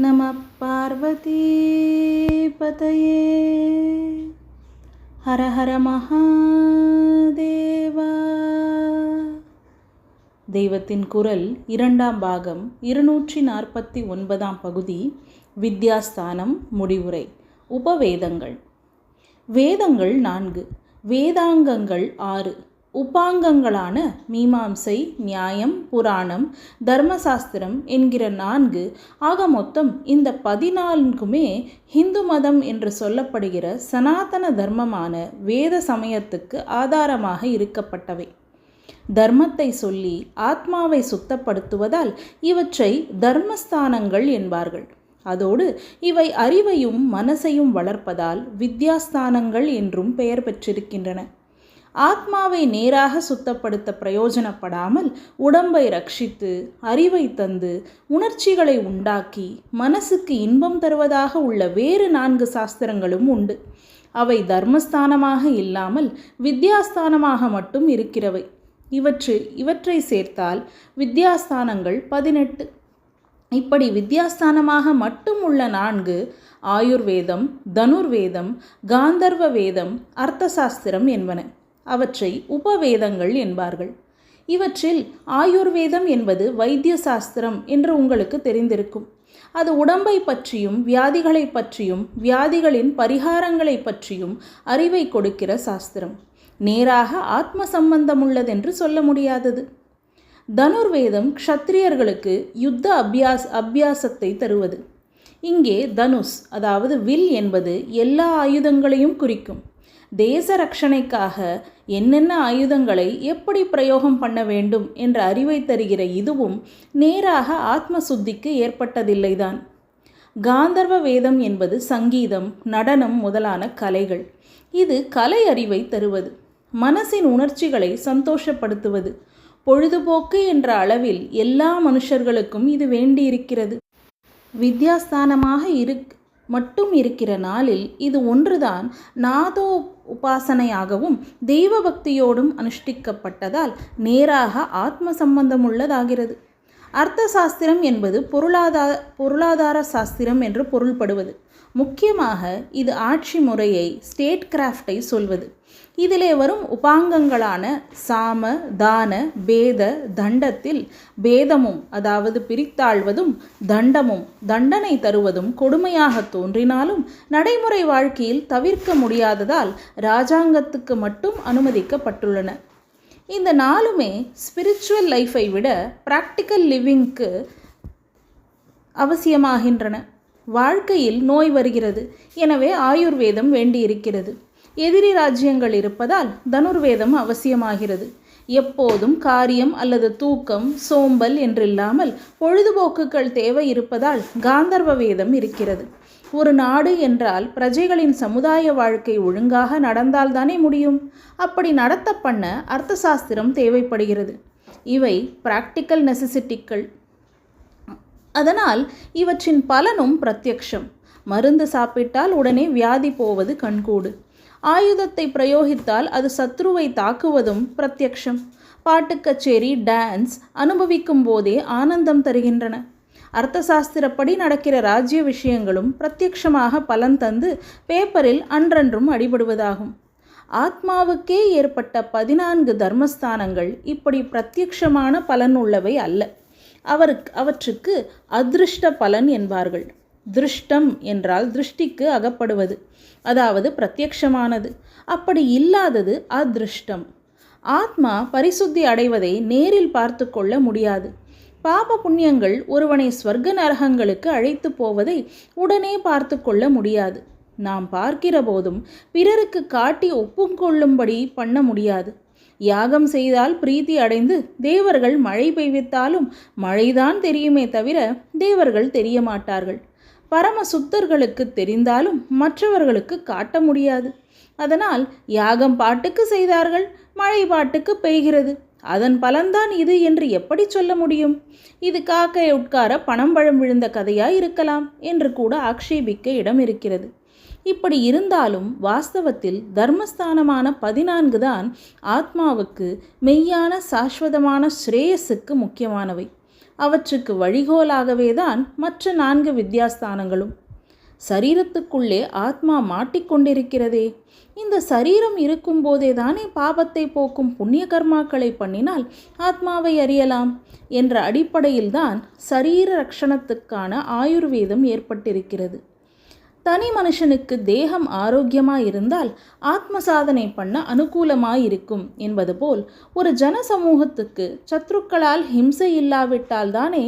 நம பார்வதி பதயே. ஹர ஹர மகாதேவா. தெய்வத்தின் குரல் 2ஆம் பாகம் 249ஆம் பகுதி. வித்யாஸ்தானம் முடிவுரை. உபவேதங்கள். வேதங்கள் 4, வேதாங்கங்கள் 6, உபாங்கங்களான மீமாம்சை, நியாயம், புராணம், தர்மசாஸ்திரம் என்கிற 4, ஆக மொத்தம் இந்த 14க்குமே ஹிந்து மதம் என்று சொல்லப்படுகிற சனாதன தர்மமான வேத சமயத்துக்கு ஆதாரமாக இருக்கப்பட்டவை. தர்மத்தை சொல்லி ஆத்மாவை சுத்தப்படுத்துவதால் இவற்றை தர்மஸ்தானங்கள் என்பார்கள். அதோடு இவை அறிவையும் மனசையும் வளர்ப்பதால் வித்யாஸ்தானங்கள் என்றும் பெயர் பெற்றிருக்கின்றன. ஆத்மாவை நேராக சுத்தப்படுத்த பிரயோஜனப்படாமல் உடம்பை ரட்சித்து அறிவை தந்து உணர்ச்சிகளை உண்டாக்கி மனசுக்கு இன்பம் தருவதாக உள்ள வேறு 4 சாஸ்திரங்களும் உண்டு. அவை தர்மஸ்தானமாக இல்லாமல் வித்யாஸ்தானமாக மட்டும் இருக்கிறவை. இவற்றை சேர்த்தால் வித்யாஸ்தானங்கள் 18. இப்படி வித்யாஸ்தானமாக மட்டும் உள்ள 4 ஆயுர்வேதம், தனுர்வேதம், காந்தர்வ வேதம், அர்த்தசாஸ்திரம் என்பன. அவற்றை உபவேதங்கள் என்பார்கள். இவற்றில் ஆயுர்வேதம் என்பது வைத்திய சாஸ்திரம் என்று உங்களுக்கு தெரிந்திருக்கும். அது உடம்பை பற்றியும் வியாதிகளை பற்றியும் வியாதிகளின் பரிகாரங்களை பற்றியும் அறிவை கொடுக்கிற சாஸ்திரம். நேராக ஆத்ம சம்பந்தமுள்ளதென்று சொல்ல முடியாதது. தனுர்வேதம் க்ஷத்திரியர்களுக்கு யுத்த அபியாசத்தை தருவது. இங்கே தனுஷ் அதாவது வில் என்பது எல்லா ஆயுதங்களையும் குறிக்கும். தேச ரட்சணைக்காக என்னென்ன ஆயுதங்களை எப்படி பிரயோகம் பண்ண வேண்டும் என்ற அறிவை தருகிற இதுவும் நேராக ஆத்ம சுத்திக்கு ஏற்பட்டதில்லைதான். காந்தர்வ வேதம் என்பது சங்கீதம், நடனம் முதலான கலைகள். இது கலை அறிவை தருவது, மனசின் உணர்ச்சிகளை சந்தோஷப்படுத்துவது. பொழுதுபோக்கு என்ற அளவில் எல்லா மனுஷர்களுக்கும் இது வேண்டியிருக்கிறது. வித்யாஸ்தானமாக மட்டும் இருக்கிற நாளில் இது ஒன்றுதான் நாதோ உபாசனையாகவும் தெய்வ பக்தியோடும் அனுஷ்டிக்கப்பட்டதால் நேராக ஆத்ம சம்பந்தமுள்ளதாகிறது. அர்த்த சாஸ்திரம் என்பது பொருளாதார சாஸ்திரம் என்று பொருள்படுவது. முக்கியமாக இது ஆட்சி முறையை, ஸ்டேட் கிராஃப்டை சொல்வது. இதிலே வரும் உபாங்கங்களான சாம, தான, பேத, தண்டத்தில் பேதமும் அதாவது பிரித்தாழ்வதும் தண்டமும் தண்டனை தருவதும் கொடுமையாக தோன்றினாலும் நடைமுறை வாழ்க்கையில் தவிர்க்க முடியாததால் இராஜாங்கத்துக்கு மட்டும் அனுமதிக்கப்பட்டுள்ளன. இந்த 4மே ஸ்பிரிச்சுவல் லைஃபை விட ப்ராக்டிக்கல் லிவிங்க்கு அவசியமாகின்றன. வாழ்க்கையில் நோய் வருகிறது, எனவே ஆயுர்வேதம் வேண்டியிருக்கிறது. எதிரி ராஜ்யங்கள் இருப்பதால் தனுர்வேதம் அவசியமாகிறது. எப்போதும் காரியம் அல்லது தூக்கம், சோம்பல் என்றில்லாமல் பொழுதுபோக்குகள் தேவை இருப்பதால் காந்தர்வ வேதம் இருக்கிறது. ஒரு நாடு என்றால் பிரஜைகளின் சமுதாய வாழ்க்கை ஒழுங்காக நடந்தால்தானே முடியும். அப்படி நடத்த பண்ண அர்த்த சாஸ்திரம் தேவைப்படுகிறது. இவை பிராக்டிக்கல் நெசசிட்டிகள். அதனால் இவற்றின் பலனும் பிரத்யக்ஷம். மருந்து சாப்பிட்டால் உடனே வியாதி போவது கண்கூடு. ஆயுதத்தை பிரயோகித்தால் அது சத்ருவை தாக்குவதும் பிரத்யக்ஷம். பாட்டு கச்சேரி, டான்ஸ் அனுபவிக்கும் போதே ஆனந்தம் தருகின்றன. அர்த்த சாஸ்திரப்படி நடக்கிற ராஜ்ய விஷயங்களும் பிரத்யக்ஷமாக பலன் தந்து பேப்பரில் அன்றன்றும் அடிபடுவதாகும். ஆத்மாவுக்கே ஏற்பட்ட 14 தர்மஸ்தானங்கள் இப்படி பிரத்யக்ஷமான பலன் உள்ளவை அல்ல. அவற்றுக்கு அதிருஷ்ட பலன் என்பார்கள். திருஷ்டம் என்றால் திருஷ்டிக்கு அகப்படுவது, அதாவது பிரத்யக்ஷமானது. அப்படி இல்லாதது அதிருஷ்டம். ஆத்மா பரிசுத்தி அடைவதை நேரில் பார்த்து கொள்ள முடியாது. பாப புண்ணியங்கள் ஒருவனை ஸ்வர்க்க நரகங்களுக்கு அழைத்து போவதை உடனே பார்த்து கொள்ள முடியாது. நாம் பார்க்கிற போதும் பிறருக்கு காட்டி ஒப்புக்கொள்ளும்படி பண்ண முடியாது. யாகம் செய்தால் பிரீத்தி அடைந்து தேவர்கள் மழை பெய்வித்தாலும் மழைதான் தெரியுமே தவிர தேவர்கள் தெரிய மாட்டார்கள். பரம சுத்தர்களுக்கு தெரிந்தாலும் மற்றவர்களுக்கு காட்ட முடியாது. அதனால் யாகம் பாட்டுக்கு செய்தார்கள், மழை பாட்டுக்கு பெய்கிறது, அதன் பலன்தான் இது என்று எப்படி சொல்ல முடியும்? இது காக்கை உட்கார பணம் பழம் விழுந்த கதையாய் இருக்கலாம் என்று கூட ஆக்ஷேபிக்க இடம் இருக்கிறது. இப்படி இருந்தாலும் வாஸ்தவத்தில் தர்மஸ்தானமான 14 தான் ஆத்மாவுக்கு மெய்யான சாஸ்வதமான ஸ்ரேயஸுக்கு முக்கியமானவை. அவற்றுக்கு வழிகோலாகவேதான் மற்ற 4 வித்யாஸ்தானங்களும். சரீரத்துக்குள்ளே ஆத்மா மாட்டிக்கொண்டிருக்கிறதே. இந்த சரீரம் இருக்கும்போதே தானே பாபத்தை போக்கும் புண்ணிய கர்மாக்களை பண்ணினால் ஆத்மாவை அறியலாம் என்ற அடிப்படையில்தான் சரீர ரக்ஷணத்துக்கான ஆயுர்வேதம் ஏற்பட்டிருக்கிறது. தனி மனுஷனுக்கு தேகம் ஆரோக்கியமாயிருந்தால் ஆத்ம சாதனை பண்ண அனுகூலமாயிருக்கும் என்பது போல் ஒரு ஜன சமூகத்துக்கு சத்ருக்களால் ஹிம்சை இல்லாவிட்டால் தானே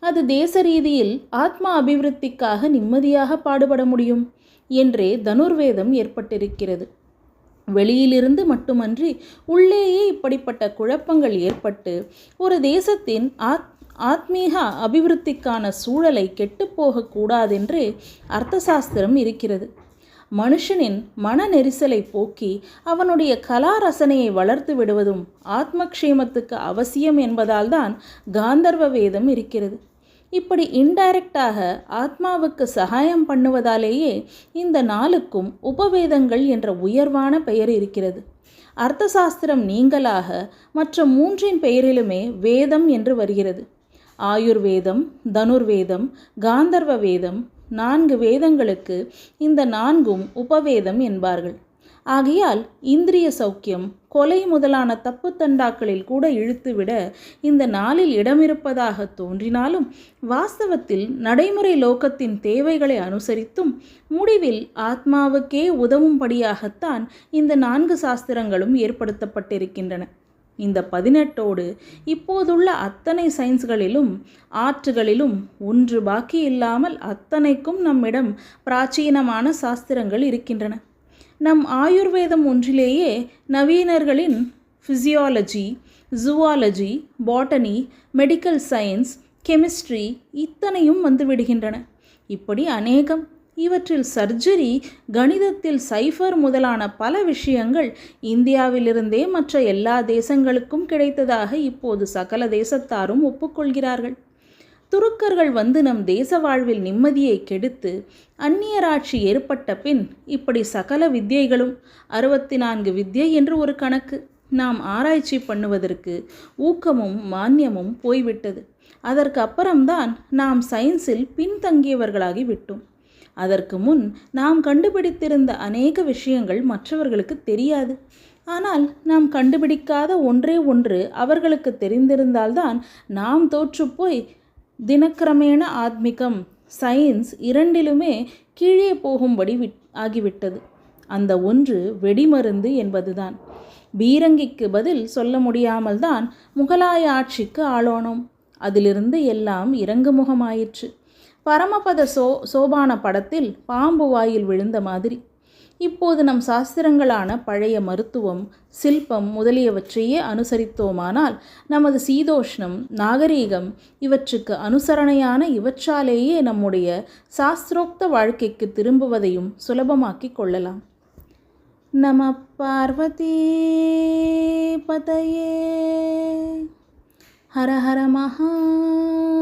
அது தேச ரீதியில் ஆத்மா அபிவிருத்திக்காக நிம்மதியாக பாடுபட முடியும் என்றே தனுர்வேதம் ஏற்பட்டிருக்கிறது. வெளியிலிருந்து மட்டுமன்றி உள்ளேயே இப்படிப்பட்ட குழப்பங்கள் ஏற்பட்டு ஒரு தேசத்தின் ஆத்மீக அபிவிருத்திக்கான சூழலை கெட்டுப்போகக்கூடாதென்றே அர்த்தசாஸ்திரம் இருக்கிறது. மனுஷனின் மன நெரிசலை போக்கி அவனுடைய கலா ரசனையை வளர்த்து விடுவதும் ஆத்மக்ஷேமத்துக்கு அவசியம் என்பதால்தான் காந்தர்வ வேதம் இருக்கிறது. இப்படி இன்டைரக்டாக ஆத்மாவுக்கு சகாயம் பண்ணுவதாலேயே இந்த 4க்கும் உபவேதங்கள் என்ற உயர்வான பெயர் இருக்கிறது. அர்த்தசாஸ்திரம் நீங்களாக மற்ற 3 பெயரிலுமே வேதம் என்று வருகிறது. ஆயுர்வேதம், தனுர்வேதம், காந்தர்வ வேதம் 4 வேதங்களுக்கு இந்த 4ம் உபவேதம் என்பார்கள். ஆகையால் இந்திரிய சௌக்கியம், கொலை முதலான தப்பு தண்டாக்களில் கூட இழுத்துவிட இந்த 4ல் இடமிருப்பதாக தோன்றினாலும் வாஸ்தவத்தில் நடைமுறை லோகத்தின் தேவைகளை அனுசரித்தும் முடிவில் ஆத்மாவுக்கே உதவும்படியாகத்தான் இந்த 4 சாஸ்திரங்களும் ஏற்படுத்தப்பட்டிருக்கின்றன. இந்த 18ஓடு இப்போதுள்ள அத்தனை சயின்ஸ்களிலும் ஆர்ட்டுகளிலும் ஒன்று பாக்கி இல்லாமல் அத்தனைக்கும் நம்மிடம் பிராச்சீனமான சாஸ்திரங்கள் இருக்கின்றன. நம் ஆயுர்வேதம் ஒன்றிலேயே நவீனர்களின் physiology, zoology, botany, medical science, chemistry இத்தனையும் வந்துவிடுகின்றன. இப்படி அநேகம். இவற்றில் சர்ஜரி, கணிதத்தில் சைஃபர் முதலான பல விஷயங்கள் இந்தியாவிலிருந்தே மற்ற எல்லா தேசங்களுக்கும் கிடைத்ததாக இப்போது சகல தேசத்தாரும் ஒப்புக்கொள்கிறார்கள். துருக்கர்கள் வந்து நம் தேச வாழ்வில் நிம்மதியை கெடுத்து அந்நியராட்சி ஏற்பட்ட பின் இப்படி சகல வித்யைகளும் 64 வித்யை என்று ஒரு கணக்கு நாம் ஆராய்ச்சி பண்ணுவதற்கு ஊக்கமும் மானியமும் போய்விட்டது. அதற்கு அப்புறம்தான் நாம் சயின்ஸில் பின்தங்கியவர்களாகி விட்டோம். அதற்கு முன் நாம் கண்டுபிடித்திருந்த அநேக விஷயங்கள் மற்றவர்களுக்கு தெரியாது. ஆனால் நாம் கண்டுபிடிக்காத ஒன்றே ஒன்று அவர்களுக்கு தெரிந்திருந்தால்தான் நாம் தோற்றுப்போய் தினக்கிரமேண ஆத்மிகம், சயின்ஸ் இரண்டிலுமே கீழே போகும்படி ஆகிவிட்டது. அந்த ஒன்று வெடிமருந்து என்பதுதான். பீரங்கிக்கு பதில் சொல்ல முடியாமல் தான் முகலாய ஆட்சிக்கு ஆளோனோம். அதிலிருந்து எல்லாம் இறங்குமுகமாயிற்று. பரமபத சோபான படத்தில் பாம்பு வாயில் விழுந்த மாதிரி. இப்போது நம் சாஸ்திரங்களான பழைய மருத்துவம், சில்பம் முதலியவற்றையே அனுசரித்தோமானால் நமது சீதோஷ்ணம், நாகரீகம் இவற்றுக்கு அனுசரணையான இவற்றாலேயே நம்முடைய சாஸ்திரோக்த வாழ்க்கைக்கு திரும்புவதையும் சுலபமாக்கிக் கொள்ளலாம். நம பார்வதி பதயே. ஹர ஹர மகாதேவா.